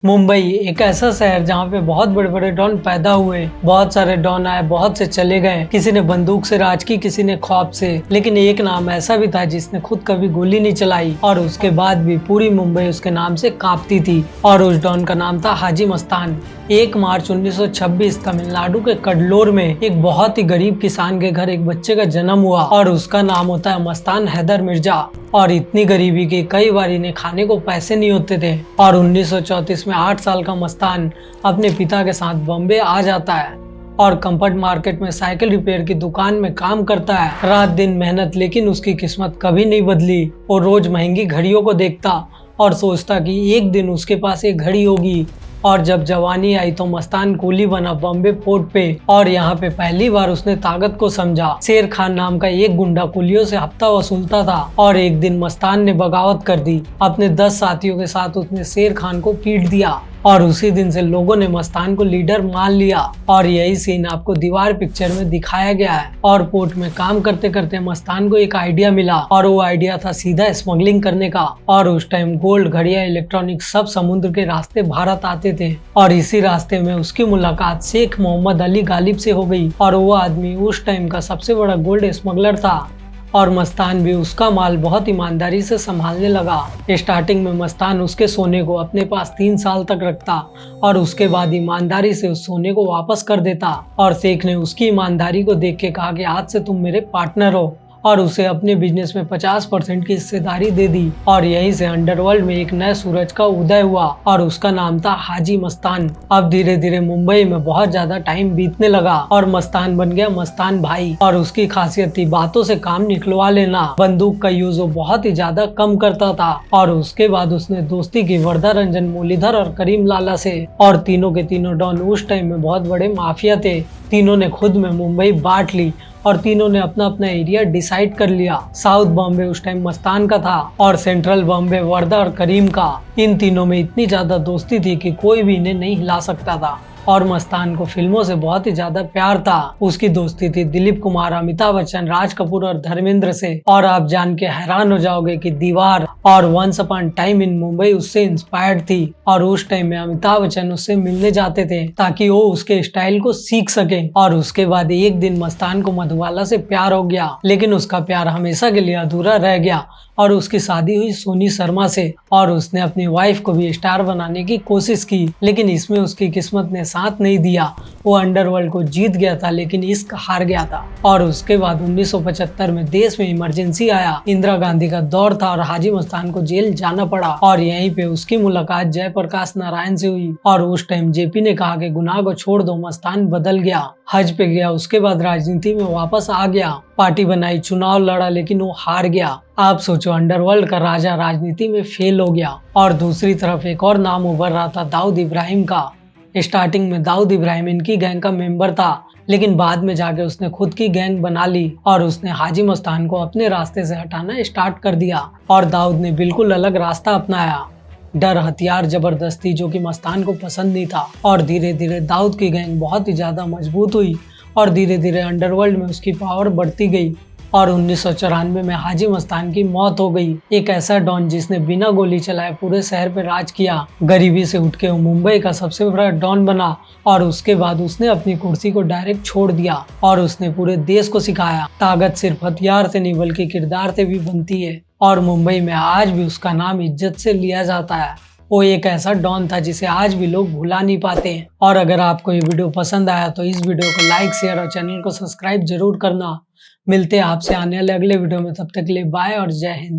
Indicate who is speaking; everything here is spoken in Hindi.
Speaker 1: मुंबई एक ऐसा शहर जहाँ पे बहुत बड़े बड़े डॉन पैदा हुए, बहुत सारे डॉन आए, बहुत से चले गए। किसी ने बंदूक से राज की, किसी ने ख्वाब से, लेकिन एक नाम ऐसा भी था जिसने खुद कभी गोली नहीं चलाई और उसके बाद भी पूरी मुंबई उसके नाम से कांपती थी। और उस डॉन का नाम था हाजी मस्तान। 1 मार्च 1926 तमिलनाडु के कडलोर में एक बहुत ही गरीब किसान के घर एक बच्चे का जन्म हुआ और उसका नाम होता है मस्तान हैदर मिर्जा। और इतनी गरीबी कि कई बार इन्हें खाने को पैसे नहीं होते थे। और 1934 में 8 साल का मस्तान अपने पिता के साथ बॉम्बे आ जाता है और कंफर्ट मार्केट में साइकिल रिपेयर की दुकान में काम करता है। रात दिन मेहनत, लेकिन उसकी किस्मत कभी नहीं बदली। वो रोज महंगी घड़ियों को देखता और सोचता कि एक दिन उसके पास एक घड़ी होगी। और जब जवानी आई तो मस्तान कूली बना बॉम्बे पोर्ट पे और यहाँ पे पहली बार उसने ताकत को समझा। शेर खान नाम का एक गुंडा कुलियों से हफ्ता वसूलता था और एक दिन मस्तान ने बगावत कर दी। अपने 10 साथियों के साथ उसने शेर खान को पीट दिया और उसी दिन से लोगों ने मस्तान को लीडर मान लिया। और यही सीन आपको दीवार पिक्चर में दिखाया गया है। और पोर्ट में काम करते करते मस्तान को एक आइडिया मिला और वो आइडिया था सीधा स्मगलिंग करने का। और उस टाइम गोल्ड, घड़ियां, इलेक्ट्रॉनिक सब समुद्र के रास्ते भारत आते थे। और इसी रास्ते में उसकी मुलाकात शेख मोहम्मद अली गालिब से हो गई और वो आदमी उस टाइम का सबसे बड़ा गोल्ड स्मगलर था। और मस्तान भी उसका माल बहुत ईमानदारी से संभालने लगा। स्टार्टिंग में मस्तान उसके सोने को अपने पास 3 साल तक रखता और उसके बाद ईमानदारी से उस सोने को वापस कर देता। और शेख ने उसकी ईमानदारी को देख के कहा कि आज से तुम मेरे पार्टनर हो, और उसे अपने बिजनेस में 50% की हिस्सेदारी दे दी। और यहीं से अंडरवर्ल्ड में एक नए सूरज का उदय हुआ और उसका नाम था हाजी मस्तान। अब धीरे धीरे मुंबई में बहुत ज्यादा टाइम बीतने लगा और मस्तान बन गया मस्तान भाई। और उसकी खासियत थी बातों से काम निकलवा लेना। बंदूक का यूज वो बहुत ही ज्यादा कम करता था। और उसके बाद उसने दोस्ती की वरदा रंजन, मुरलीधर और करीम लाला से। और तीनों के तीनों डॉन उस टाइम में बहुत बड़े माफिया थे। तीनों ने खुद में मुंबई बांट ली और तीनों ने अपना अपना एरिया डिसाइड कर लिया। साउथ बॉम्बे उस टाइम मस्तान का था और सेंट्रल बॉम्बे वरदा और करीम का। इन तीनों में इतनी ज्यादा दोस्ती थी कि कोई भी इन्हें नहीं हिला सकता था। और मस्तान को फिल्मों से बहुत ही ज्यादा प्यार था। उसकी दोस्ती थी दिलीप कुमार, अमिताभ बच्चन, राज कपूर और धर्मेंद्र से। और आप जान के हैरान हो जाओगे कि दीवार और once upon time in Mumbai उससे इंस्पायर्ड थी। और उस टाइम में अमिताभ बच्चन उससे मिलने जाते थे ताकि वो उसके स्टाइल को सीख सके। और उसके बाद एक दिन मस्तान को मधुबाला से प्यार हो गया, लेकिन उसका प्यार हमेशा के लिए अधूरा रह गया और उसकी शादी हुई सोनी शर्मा से। और उसने अपनी वाइफ को भी स्टार बनाने की कोशिश की, लेकिन इसमें उसकी किस्मत ने साथ नहीं दिया। वो अंडरवर्ल्ड को जीत गया था लेकिन इश्क हार गया था। और उसके बाद 1975 में देश में इमरजेंसी आया। इंदिरा गांधी का दौर था और हाजी मस्तान को जेल जाना पड़ा। और यहीं पे उसकी मुलाकात जयप्रकाश नारायण से हुई। और उस टाइम जेपी ने कहा कि गुनाह को छोड़ दो। मस्तान बदल गया, हज पे गया, उसके बाद राजनीति में वापस आ गया, पार्टी बनाई, चुनाव लड़ा, लेकिन वो हार गया। आप सोचो, अंडरवर्ल्ड का राजा राजनीति में फेल हो गया। और दूसरी तरफ एक और नाम उभर रहा था, दाऊद इब्राहिम का। स्टार्टिंग में दाऊद इब्राहिम इनकी गैंग का मेंबर था, लेकिन बाद में जाके उसने खुद की गैंग बना ली और उसने हाजी मस्तान को अपने रास्ते से हटाना स्टार्ट कर दिया। और दाऊद ने बिल्कुल अलग रास्ता अपनाया, डर, हथियार, जबरदस्ती, जो कि मस्तान को पसंद नहीं था। और धीरे धीरे दाऊद की गैंग बहुत ही ज्यादा मजबूत हुई और धीरे धीरे अंडरवर्ल्ड में उसकी पावर बढ़ती गई। और 1994 में हाजी मस्तान की मौत हो गई। एक ऐसा डॉन जिसने बिना गोली चलाए पूरे शहर पे राज किया। गरीबी से उठ के वो मुंबई का सबसे बड़ा डॉन बना और उसके बाद उसने अपनी कुर्सी को डायरेक्ट छोड़ दिया और उसने पूरे देश को सिखाया ताकत सिर्फ हथियार से नहीं बल्कि किरदार से भी बनती है। और मुंबई में आज भी उसका नाम इज्जत से लिया जाता है। वो एक ऐसा डॉन था जिसे आज भी लोग भुला नहीं पाते हैं। और अगर आपको ये वीडियो पसंद आया तो इस वीडियो को लाइक, शेयर और चैनल को सब्सक्राइब जरूर करना। मिलते हैं आपसे आने वाले अगले वीडियो में, तब तक के लिए बाय और जय हिंद।